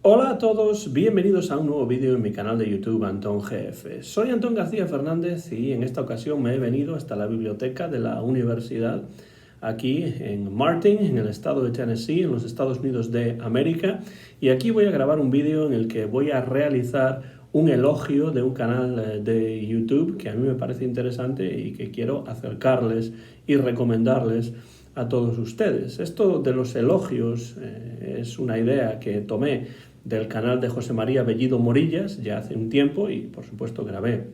Hola a todos, bienvenidos a un nuevo vídeo en mi canal de YouTube Antón GF. Soy Antón García Fernández y en esta ocasión me he venido hasta la biblioteca de la universidad aquí en Martin, en el estado de Tennessee, en los Estados Unidos de América, y aquí voy a grabar un vídeo en el que voy a realizar un elogio de un canal de YouTube que a mí me parece interesante y que quiero acercarles y recomendarles a todos ustedes. Esto de los elogios es una idea que tomé del canal de José María Bellido Morillas ya hace un tiempo y por supuesto grabé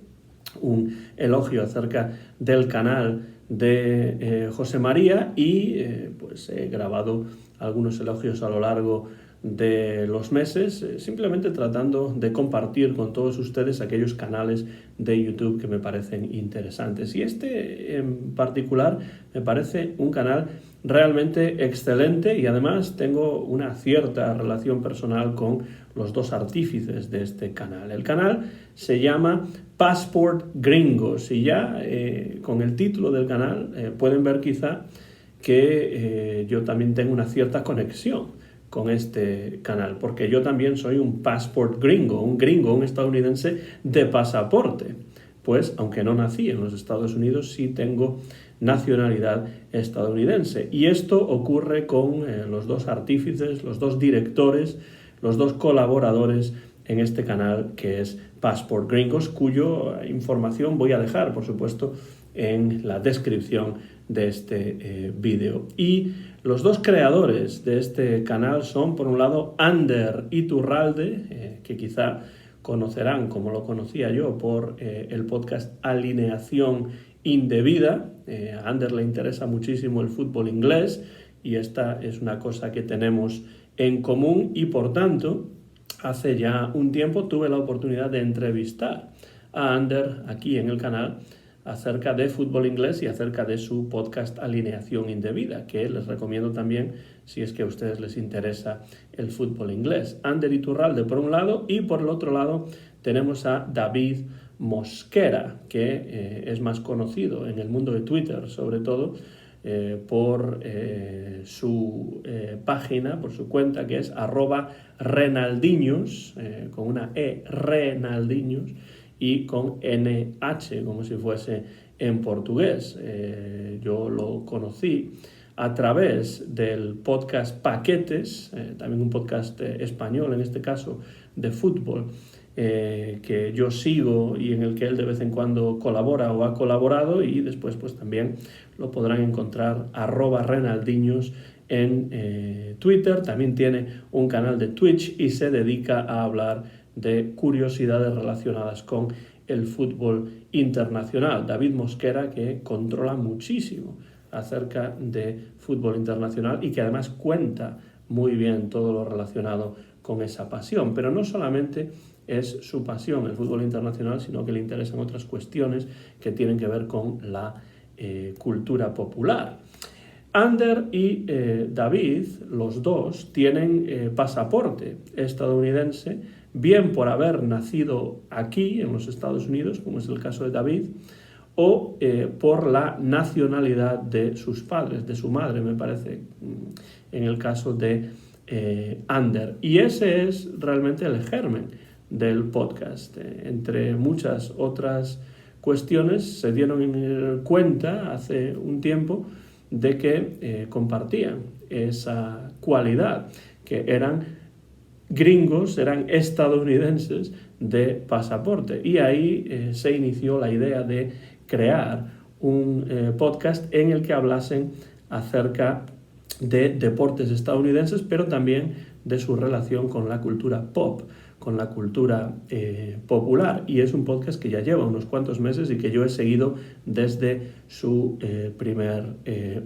un elogio acerca del canal de José María y pues he grabado algunos elogios a lo largo de los meses, simplemente tratando de compartir con todos ustedes aquellos canales de YouTube que me parecen interesantes. Y este en particular me parece un canal realmente excelente y además tengo una cierta relación personal con los dos artífices de este canal. El canal se llama Passport Gringos y ya con el título del canal pueden ver quizá que yo también tengo una cierta conexión con este canal, porque yo también soy un passport gringo, un estadounidense de pasaporte. Pues, aunque no nací en los Estados Unidos, sí tengo nacionalidad estadounidense. Y esto ocurre con los dos artífices, los dos directores, los dos colaboradores en este canal que es Passport Gringos, cuya información voy a dejar, por supuesto, en la descripción de este vídeo. Y los dos creadores de este canal son, por un lado, Ander Iturralde, que quizá conocerán, como lo conocía yo, por el podcast Alineación Indebida. A Ander le interesa muchísimo el fútbol inglés y esta es una cosa que tenemos en común y, por tanto, hace ya un tiempo tuve la oportunidad de entrevistar a Ander aquí en el canal acerca de fútbol inglés y acerca de su podcast Alineación Indebida, que les recomiendo también si es que a ustedes les interesa el fútbol inglés. Ander Iturralde por un lado y por el otro lado tenemos a David Mosquera, que es más conocido en el mundo de Twitter, sobre todo por su página, por su cuenta, que es @Renaldiños, con una E, Renaldiños, y con NH, como si fuese en portugués. Yo lo conocí a través del podcast Paquetes, también un podcast español, en este caso, de fútbol, que yo sigo y en el que él de vez en cuando colabora o ha colaborado, y después pues también lo podrán encontrar @Renaldiños en Twitter. También tiene un canal de Twitch y se dedica a hablar de curiosidades relacionadas con el fútbol internacional. David Mosquera, que controla muchísimo acerca de fútbol internacional y que además cuenta muy bien todo lo relacionado con esa pasión. Pero no solamente es su pasión el fútbol internacional, sino que le interesan otras cuestiones que tienen que ver con la cultura popular. Ander y David, los dos, tienen pasaporte estadounidense, bien por haber nacido aquí, en los Estados Unidos, como es el caso de David, o por la nacionalidad de sus padres, de su madre, me parece, en el caso de Ander. Y ese es realmente el germen del podcast. Entre muchas otras cuestiones, se dieron cuenta hace un tiempo de que compartían esa cualidad, que eran gringos, eran estadounidenses de pasaporte. Y ahí se inició la idea de crear un podcast en el que hablasen acerca de deportes estadounidenses, pero también de su relación con la cultura pop, con la cultura popular. Y es un podcast que ya lleva unos cuantos meses y que yo he seguido desde su primer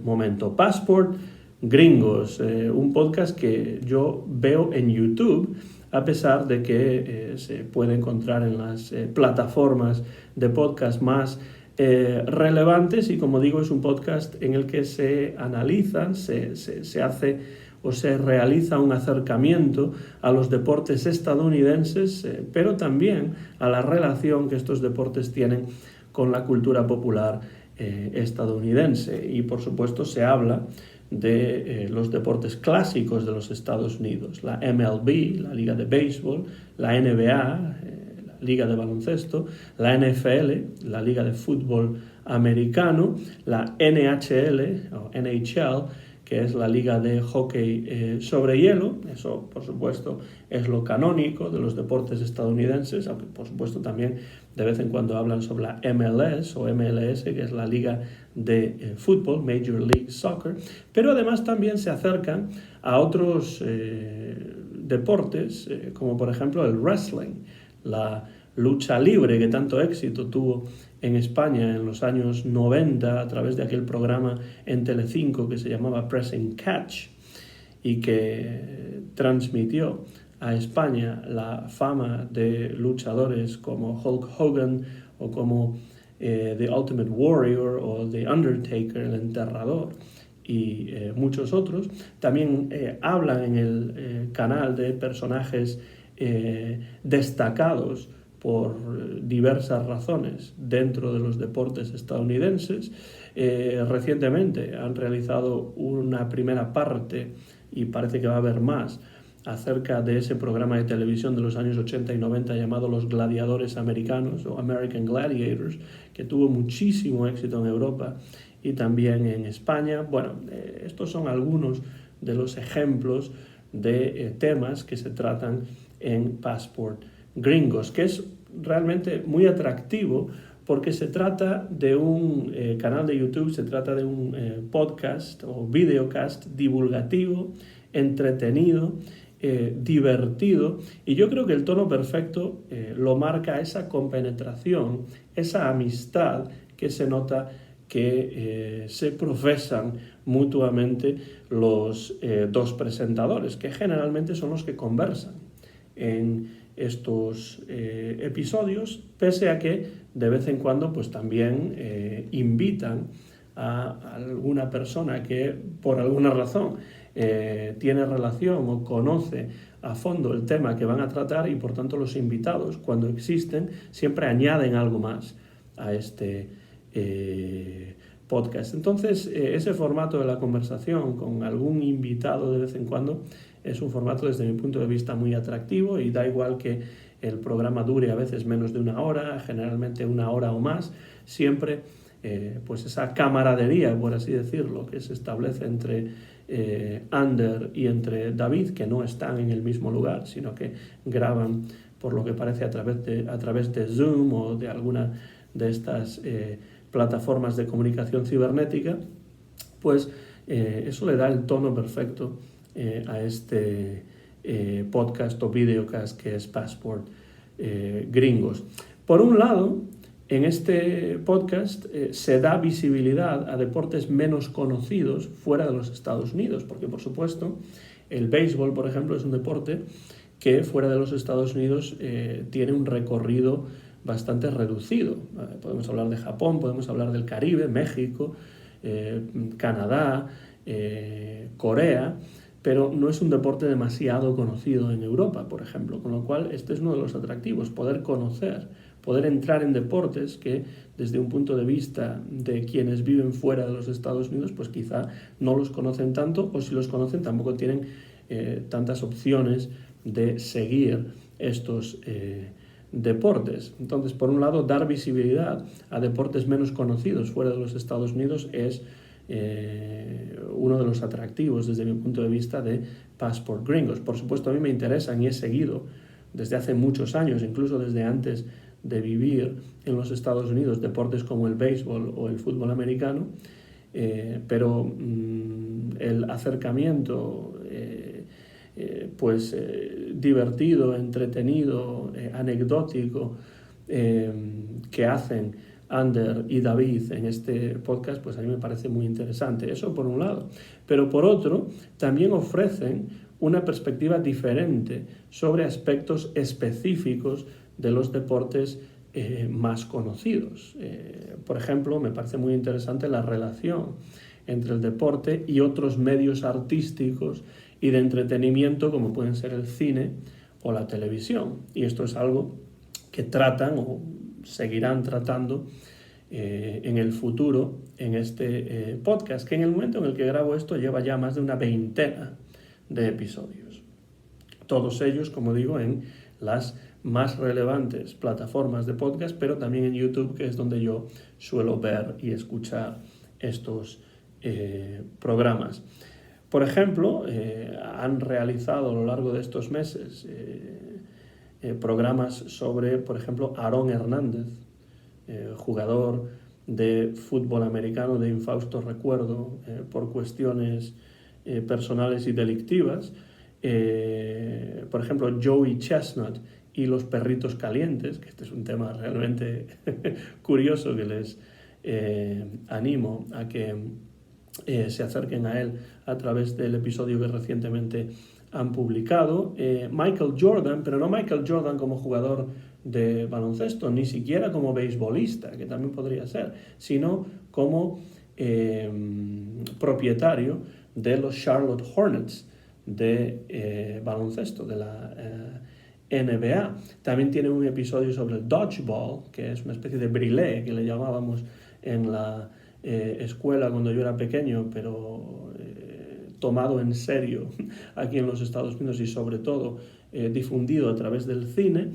momento. Passport Gringos, un podcast que yo veo en YouTube, a pesar de que se puede encontrar en las plataformas de podcast más relevantes, y como digo, es un podcast en el que se analizan, se hace o se realiza un acercamiento a los deportes estadounidenses, pero también a la relación que estos deportes tienen con la cultura popular estadounidense. Y por supuesto se habla de los deportes clásicos de los Estados Unidos, la MLB, la Liga de Béisbol, la NBA, la Liga de Baloncesto, la NFL, la Liga de Fútbol Americano, la NHL o NHL, que es la Liga de Hockey sobre hielo. Eso, por supuesto, es lo canónico de los deportes estadounidenses, aunque, por supuesto, también de vez en cuando hablan sobre la MLS o MLS, que es la Liga de Fútbol, Major League Soccer, pero además también se acercan a otros deportes, como por ejemplo el wrestling, la lucha libre que tanto éxito tuvo en España en los años 90 a través de aquel programa en Telecinco que se llamaba Pressing Catch y que transmitió a España la fama de luchadores como Hulk Hogan o como The Ultimate Warrior o The Undertaker, el enterrador, y muchos otros. También hablan en el canal de personajes destacados por diversas razones dentro de los deportes estadounidenses. Recientemente han realizado una primera parte, y parece que va a haber más, acerca de ese programa de televisión de los años 80 y 90 llamado Los Gladiadores Americanos o American Gladiators, que tuvo muchísimo éxito en Europa y también en España. Bueno, estos son algunos de los ejemplos de temas que se tratan en Passport Gringos, que es realmente muy atractivo porque se trata de un canal de YouTube, se trata de un podcast o videocast divulgativo, entretenido, divertido, y yo creo que el tono perfecto lo marca esa compenetración, esa amistad que se nota que se profesan mutuamente los dos presentadores, que generalmente son los que conversan en estos episodios, pese a que de vez en cuando pues también invitan a alguna persona que por alguna razón tiene relación o conoce a fondo el tema que van a tratar, y por tanto los invitados, cuando existen, siempre añaden algo más a este podcast. Entonces, ese formato de la conversación con algún invitado de vez en cuando es un formato desde mi punto de vista muy atractivo, y da igual que el programa dure a veces menos de una hora, generalmente una hora o más, siempre pues esa camaradería, por así decirlo, que se establece entre Ander y entre David, que no están en el mismo lugar, sino que graban, por lo que parece, a través de Zoom o de alguna de estas plataformas de comunicación cibernética, pues eso le da el tono perfecto a este podcast o videocast que es Passport Gringos. Por un lado, en este podcast se da visibilidad a deportes menos conocidos fuera de los Estados Unidos, porque por supuesto el béisbol, por ejemplo, es un deporte que fuera de los Estados Unidos tiene un recorrido bastante reducido. Podemos hablar de Japón, podemos hablar del Caribe, México, Canadá, Corea, pero no es un deporte demasiado conocido en Europa, por ejemplo, con lo cual este es uno de los atractivos, poder conocer, poder entrar en deportes que desde un punto de vista de quienes viven fuera de los Estados Unidos, pues quizá no los conocen tanto, o si los conocen tampoco tienen tantas opciones de seguir estos deportes. Entonces, por un lado, dar visibilidad a deportes menos conocidos fuera de los Estados Unidos es uno de los atractivos desde mi punto de vista de Passport Gringos. Por supuesto, a mí me interesan y he seguido desde hace muchos años, incluso desde antes de vivir en los Estados Unidos, deportes como el béisbol o el fútbol americano, pero el acercamiento divertido, entretenido, anecdótico que hacen Ander y David en este podcast, pues a mí me parece muy interesante. Eso por un lado. Pero por otro, también ofrecen una perspectiva diferente sobre aspectos específicos de los deportes más conocidos. Por ejemplo, me parece muy interesante la relación entre el deporte y otros medios artísticos y de entretenimiento como pueden ser el cine o la televisión. Y esto es algo que tratan o seguirán tratando en el futuro en este podcast, que en el momento en el que grabo esto lleva ya más de una veintena de episodios. Todos ellos, como digo, en las más relevantes plataformas de podcast, pero también en YouTube, que es donde yo suelo ver y escuchar estos programas. Por ejemplo, han realizado a lo largo de estos meses programas sobre, por ejemplo, Aarón Hernández, jugador de fútbol americano de infausto recuerdo por cuestiones personales y delictivas. Por ejemplo, Joey Chestnut y los perritos calientes, que este es un tema realmente curioso que les animo a que se acerquen a él a través del episodio que recientemente han publicado. Michael Jordan, pero no Michael Jordan como jugador de baloncesto, ni siquiera como beisbolista, que también podría ser, sino como propietario de los Charlotte Hornets de baloncesto, de la NBA. También tiene un episodio sobre el dodgeball, que es una especie de brilé que le llamábamos en la escuela cuando yo era pequeño, pero tomado en serio aquí en los Estados Unidos y sobre todo difundido a través del cine.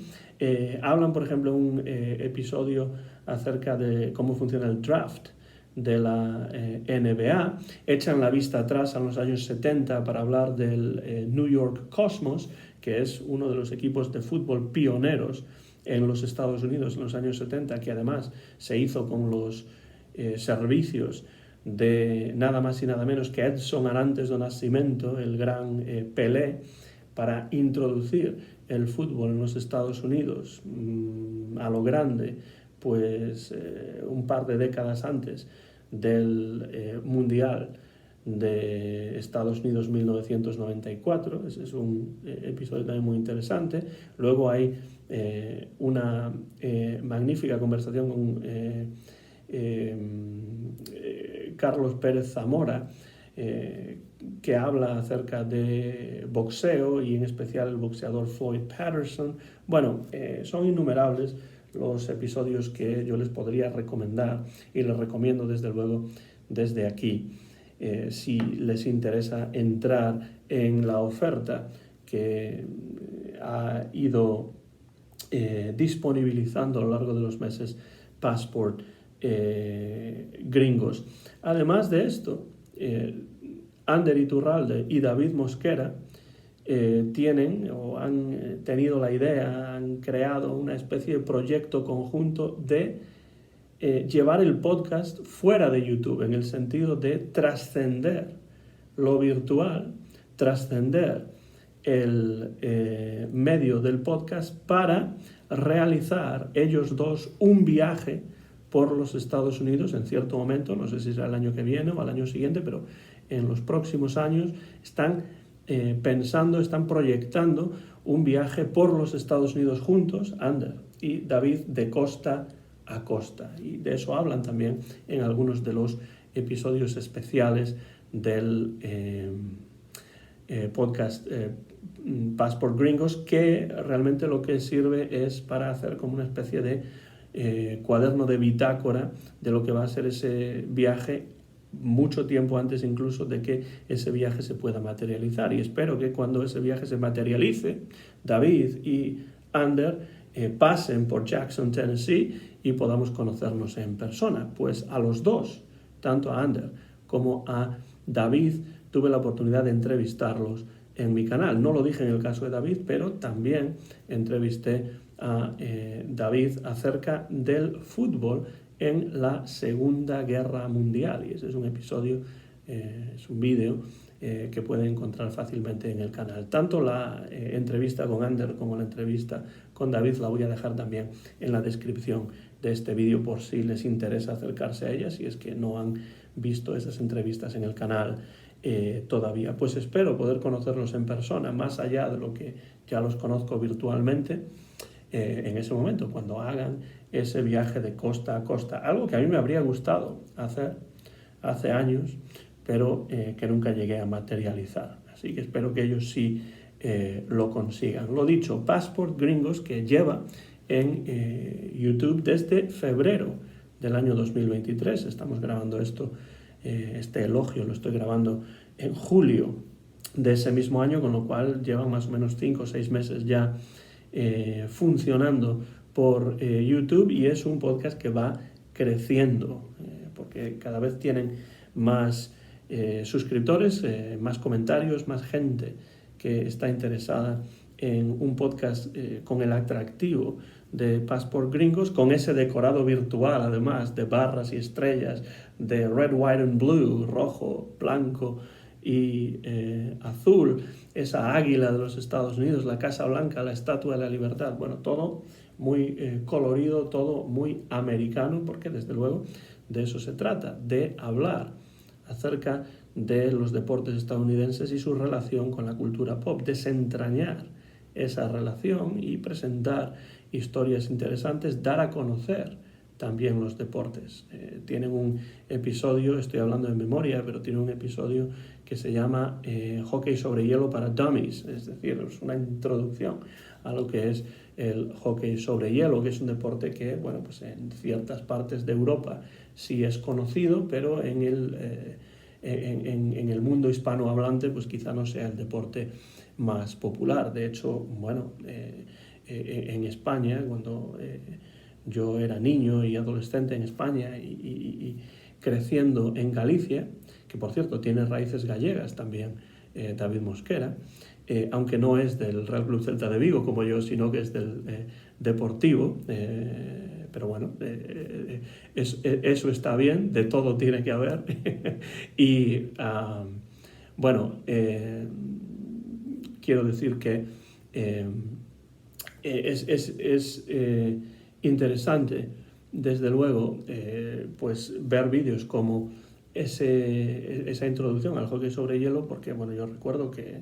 Hablan, por ejemplo, un episodio acerca de cómo funciona el draft de la NBA, echan la vista atrás a los años 70 para hablar del New York Cosmos, que es uno de los equipos de fútbol pioneros en los Estados Unidos en los años 70, que además se hizo con los servicios de nada más y nada menos que Edson Arantes do Nascimento, el gran Pelé, para introducir el fútbol en los Estados Unidos a lo grande, pues un par de décadas antes del Mundial de Estados Unidos 1994. Ese es un episodio también muy interesante. Luego hay una magnífica conversación con Carlos Pérez Zamora, que habla acerca de boxeo y en especial el boxeador Floyd Patterson. Bueno, son innumerables los episodios que yo les podría recomendar y les recomiendo desde luego desde aquí. Si les interesa entrar en la oferta que ha ido disponibilizando a lo largo de los meses Passport Gringos. Además de esto, Ander Iturralde y David Mosquera tienen o han tenido la idea, han creado una especie de proyecto conjunto de llevar el podcast fuera de YouTube, en el sentido de trascender lo virtual, trascender el medio del podcast para realizar ellos dos un viaje por los Estados Unidos en cierto momento, no sé si será el año que viene o al año siguiente, pero en los próximos años están pensando, están proyectando un viaje por los Estados Unidos juntos, Ander y David, de costa a costa. Y de eso hablan también en algunos de los episodios especiales del podcast Passport Gringos, que realmente lo que sirve es para hacer como una especie de cuaderno de bitácora de lo que va a ser ese viaje mucho tiempo antes incluso de que ese viaje se pueda materializar. Y espero que cuando ese viaje se materialice, David y Ander pasen por Jackson, Tennessee, y podamos conocernos en persona. Pues a los dos, tanto a Ander como a David, tuve la oportunidad de entrevistarlos en mi canal. No lo dije en el caso de David, pero también entrevisté a David acerca del fútbol en la Segunda Guerra Mundial. Y ese es un episodio, es un vídeo que pueden encontrar fácilmente en el canal. Tanto la entrevista con Ander como la entrevista con David la voy a dejar también en la descripción de este vídeo por si les interesa acercarse a ellas, si es que no han visto esas entrevistas en el canal todavía. Pues espero poder conocerlos en persona, más allá de lo que ya los conozco virtualmente, en ese momento, cuando hagan ese viaje de costa a costa. Algo que a mí me habría gustado hacer hace años, pero que nunca llegué a materializar. Así que espero que ellos sí lo consigan. Lo dicho, Passport Gringos, que lleva en YouTube desde febrero del año 2023. Estamos grabando esto, este elogio lo estoy grabando en julio de ese mismo año, con lo cual llevan más o menos 5 o 6 meses ya funcionando por YouTube, y es un podcast que va creciendo porque cada vez tienen más suscriptores, más comentarios, más gente que está interesada en un podcast con el atractivo de Passport Gringos, con ese decorado virtual además de barras y estrellas, de red, white and blue, rojo, blanco y azul, esa águila de los Estados Unidos, la Casa Blanca, la Estatua de la Libertad, bueno, todo muy colorido, todo muy americano, porque desde luego de eso se trata, de hablar acerca de los deportes estadounidenses y su relación con la cultura pop, desentrañar esa relación y presentar historias interesantes, dar a conocer también los deportes. Tienen un episodio, estoy hablando de memoria, pero tiene un episodio que se llama Hockey sobre hielo para dummies, es decir, es una introducción a lo que es el hockey sobre hielo, que es un deporte que, bueno, pues en ciertas partes de Europa sí es conocido, pero en el mundo hispanohablante pues quizá no sea el deporte más popular. De hecho, bueno, en España, cuando yo era niño y adolescente en España y creciendo en Galicia, que por cierto tiene raíces gallegas también, David Mosquera, aunque no es del Real Club Celta de Vigo como yo, sino que es del Deportivo, pero bueno, eso está bien, de todo tiene que haber. Y bueno, quiero decir que es interesante, desde luego, pues ver vídeos como esa introducción al hockey sobre hielo, porque bueno, yo recuerdo que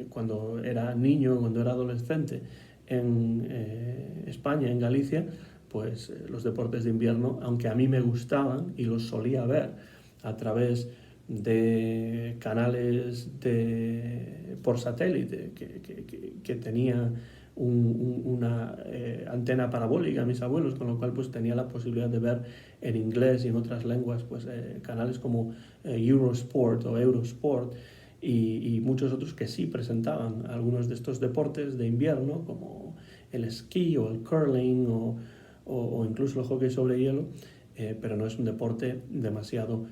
cuando era niño, cuando era adolescente en España, en Galicia, pues los deportes de invierno, aunque a mí me gustaban y los solía ver a través de canales por satélite que tenía una antena parabólica, mis abuelos, con lo cual pues tenía la posibilidad de ver en inglés y en otras lenguas pues canales como Eurosport o Eurosport y muchos otros que sí presentaban algunos de estos deportes de invierno, como el esquí o el curling o incluso el hockey sobre hielo, pero no es un deporte demasiado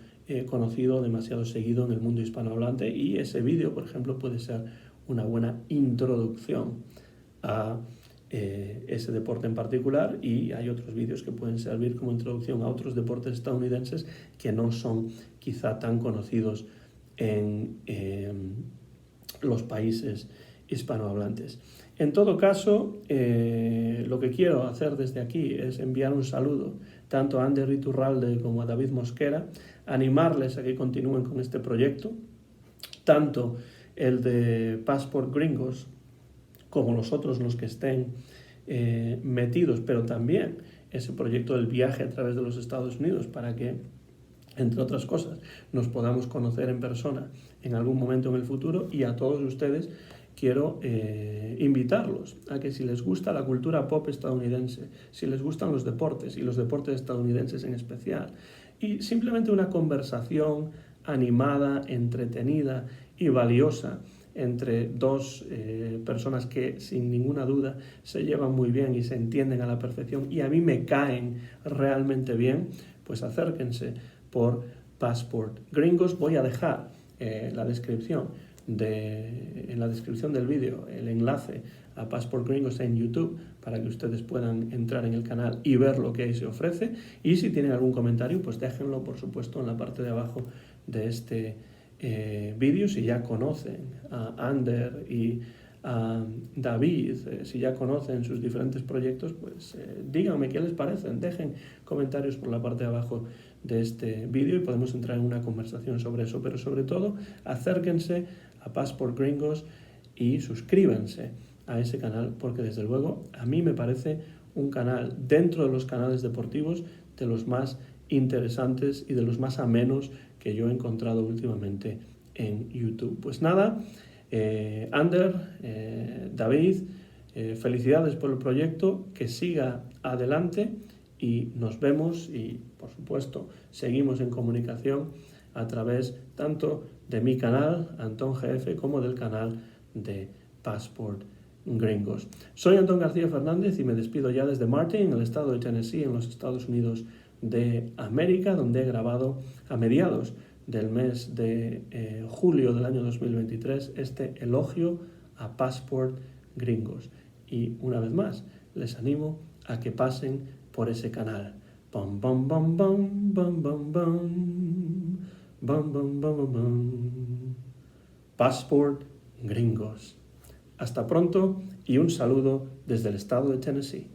conocido, demasiado seguido en el mundo hispanohablante, y ese vídeo, por ejemplo, puede ser una buena introducción a ese deporte en particular, y hay otros vídeos que pueden servir como introducción a otros deportes estadounidenses que no son quizá tan conocidos en los países hispanohablantes. En todo caso, lo que quiero hacer desde aquí es enviar un saludo tanto a Ander Iturralde como a David Mosquera, animarles a que continúen con este proyecto, tanto el de Passport Gringos como los otros, los que estén metidos, pero también ese proyecto del viaje a través de los Estados Unidos, para que, entre otras cosas, nos podamos conocer en persona en algún momento en el futuro. Y a todos ustedes quiero invitarlos a que, si les gusta la cultura pop estadounidense, si les gustan los deportes y los deportes estadounidenses en especial, y simplemente una conversación animada, entretenida y valiosa entre dos personas que sin ninguna duda se llevan muy bien y se entienden a la perfección y a mí me caen realmente bien, pues acérquense por Passport Gringos. Voy a dejar en la descripción del vídeo el enlace a Passport Gringos en YouTube para que ustedes puedan entrar en el canal y ver lo que ahí se ofrece, y si tienen algún comentario pues déjenlo por supuesto en la parte de abajo de este vídeo. Si ya conocen a Ander y a David, si ya conocen sus diferentes proyectos, pues díganme qué les parecen, dejen comentarios por la parte de abajo de este vídeo y podemos entrar en una conversación sobre eso. Pero sobre todo, acérquense a Passport Gringos y suscríbanse a ese canal, porque desde luego a mí me parece un canal, dentro de los canales deportivos, de los más interesantes y de los más amenos que yo he encontrado últimamente en YouTube. Pues nada, Ander, David, felicidades por el proyecto, que siga adelante y nos vemos y, por supuesto, seguimos en comunicación a través tanto de mi canal, Antón GF, como del canal de Passport Gringos. Soy Antón García Fernández y me despido ya desde Martin, en el estado de Tennessee, en los Estados Unidos de América, donde he grabado a mediados del mes de julio del año 2023 este elogio a Passport Gringos. Y una vez más, les animo a que pasen por ese canal. Bum, bum, bum, bum, bum, bum, bum. Bum, bum, bum, bum, bum. Passport Gringos. Hasta pronto y un saludo desde el estado de Tennessee.